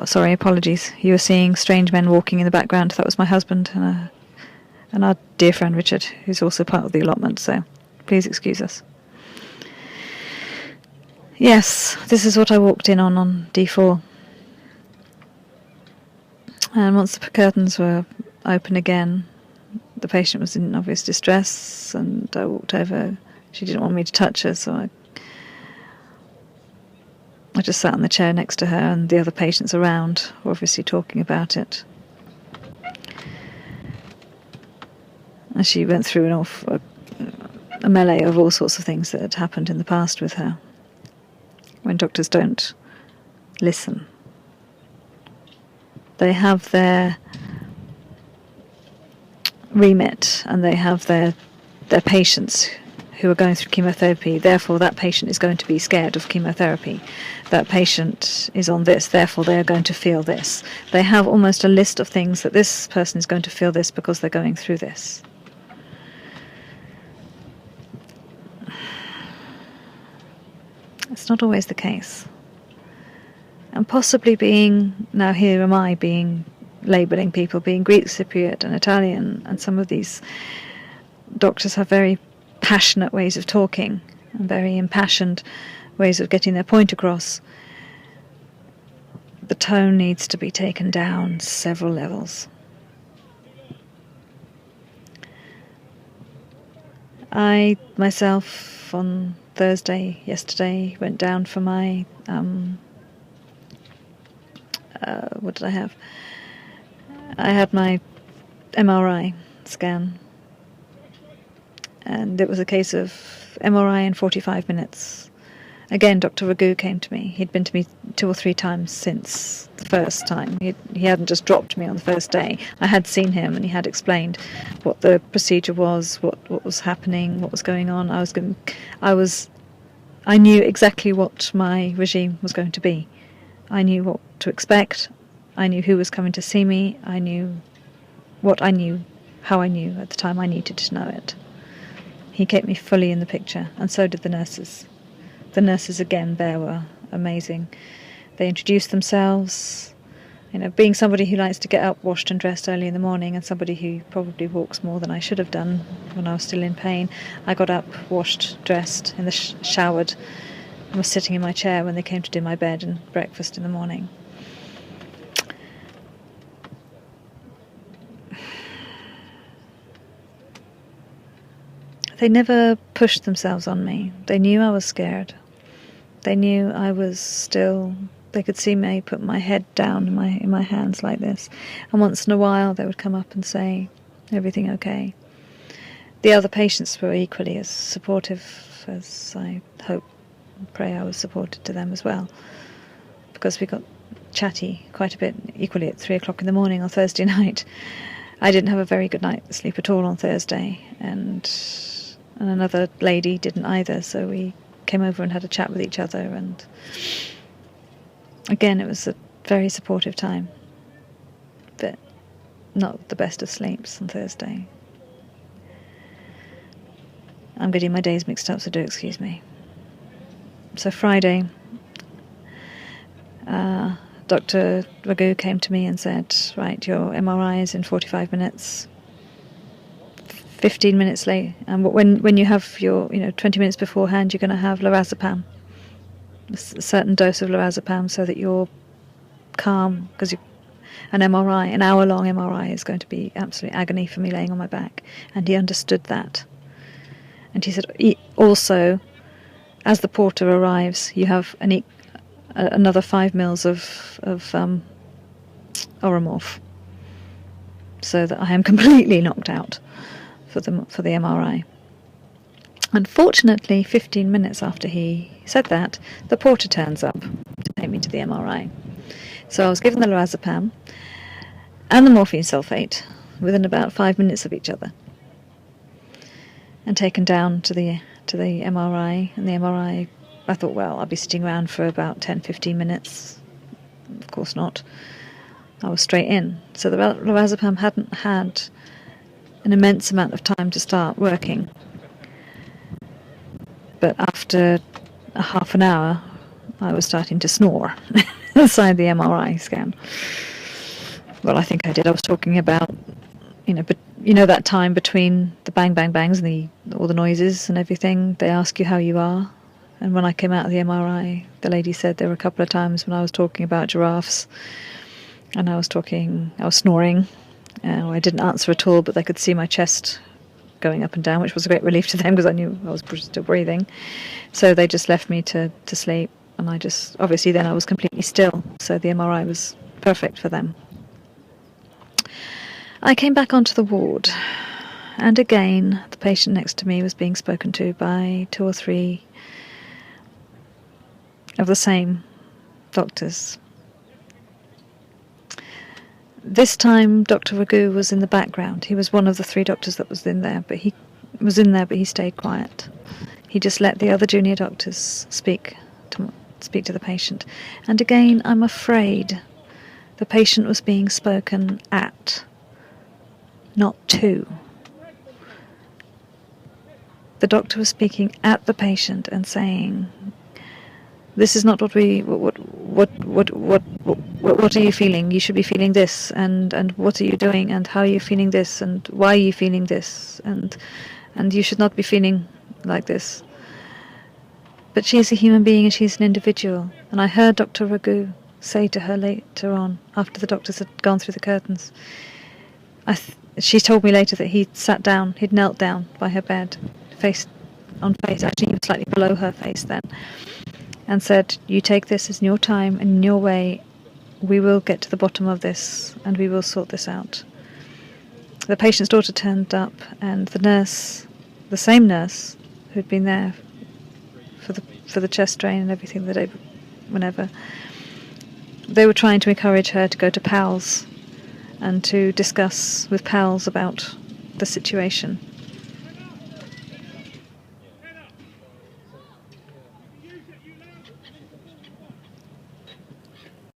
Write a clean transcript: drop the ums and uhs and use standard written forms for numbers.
sorry, apologies. You were seeing strange men walking in the background. That was my husband and our dear friend Richard, who's also part of the allotment, so please excuse us. Yes, this is what I walked in on D4. And once the curtains were open again, the patient was in obvious distress, and I walked over. She didn't want me to touch her, so I just sat in the chair next to her, and the other patients around were obviously talking about it. And she went through a melee of all sorts of things that had happened in the past with her. When doctors don't listen, they have their remit and they have their patients who are going through chemotherapy. Therefore, that patient is going to be scared of chemotherapy. That patient is on this, therefore they are going to feel this. They have almost a list of things that this person is going to feel this because they're going through this. It's not always the case. And possibly now here am I labelling people, being Greek Cypriot and Italian, and some of these doctors have very passionate ways of talking and very impassioned ways of getting their point across. The tone needs to be taken down several levels. I myself on yesterday went down for my what did I have? I had my MRI scan, and it was a case of MRI in 45 minutes. Again, Dr. Raghu came to me. He'd been to me 2 or 3 times since the first time. He hadn't just dropped me on the first day. I had seen him, and he had explained what the procedure was, what was happening, what was going on. I knew exactly what my regime was going to be. I knew what to expect. I knew who was coming to see me. I knew what I knew, how I knew at the time I needed to know it. He kept me fully in the picture, and so did the nurses. The nurses again there were amazing. They introduced themselves. Being somebody who likes to get up, washed and dressed early in the morning, and somebody who probably walks more than I should have done when I was still in pain, I got up, washed, dressed, showered, and was sitting in my chair when they came to do my bed and breakfast in the morning. They never pushed themselves on me. They knew I was scared. They knew I was still. They could see me put my head down in my hands like this, and once in a while they would come up and say, "Everything okay?" The other patients were equally as supportive as I hope and pray I was supported to them as well, because we got chatty quite a bit, equally at 3 o'clock in the morning on Thursday night. I didn't have a very good night's sleep at all on Thursday, and another lady didn't either, so we came over and had a chat with each other, and again it was a very supportive time, but not the best of sleeps on Thursday. I'm getting my days mixed up, so do excuse me. So Friday, Dr. Raghu came to me and said, right, your MRI is in 45 minutes. 15 minutes late, and when you have your 20 minutes beforehand, you're going to have lorazepam, a certain dose of lorazepam, so that you're calm, because an hour-long MRI is going to be absolute agony for me laying on my back. And he understood that, and he said also, as the porter arrives, you have another 5 mils of Oromorph, so that I am completely knocked out for the MRI. Unfortunately, 15 minutes after he said that, the porter turns up to take me to the MRI. So I was given the lorazepam and the morphine sulfate within about 5 minutes of each other, and taken down to the MRI. And the MRI, I thought, well, I'll be sitting around for about 10-15 minutes. Of course not. I was straight in. So the lorazepam hadn't had an immense amount of time to start working. But after a half an hour, I was starting to snore. inside the MRI scan. Well, I think I did. I was talking about, but that time between the bang bang bangs and all the noises and everything. They ask you how you are, and when I came out of the MRI, the lady said there were a couple of times when I was talking about giraffes, and I was snoring. I didn't answer at all, but they could see my chest going up and down, which was a great relief to them because I knew I was still breathing. So they just left me to sleep, and obviously then I was completely still, so the MRI was perfect for them. I came back onto the ward, and again the patient next to me was being spoken to by 2 or 3 of the same doctors. This time Dr. Ragu was in the background. He was one of the 3 doctors that was in there, but he stayed quiet. He just let the other junior doctors speak to the patient. And again, I'm afraid the patient was being spoken at, not to. The doctor was speaking at the patient and saying, "This is not what are you feeling? You should be feeling this, and what are you doing, and how are you feeling this, and why are you feeling this, and you should not be feeling like this." But she's a human being and she's an individual. And I heard Dr. Ragu say to her later on, after the doctors had gone through the curtains, she told me later that he'd knelt down by her bed, face on face, actually he was slightly below her face then, and said, "You take this as in your time and in your way. We will get to the bottom of this and we will sort this out." The patient's daughter turned up, and the same nurse who'd been there for the chest drain and everything the day whenever, they were trying to encourage her to go to PALS and to discuss with PALS about the situation.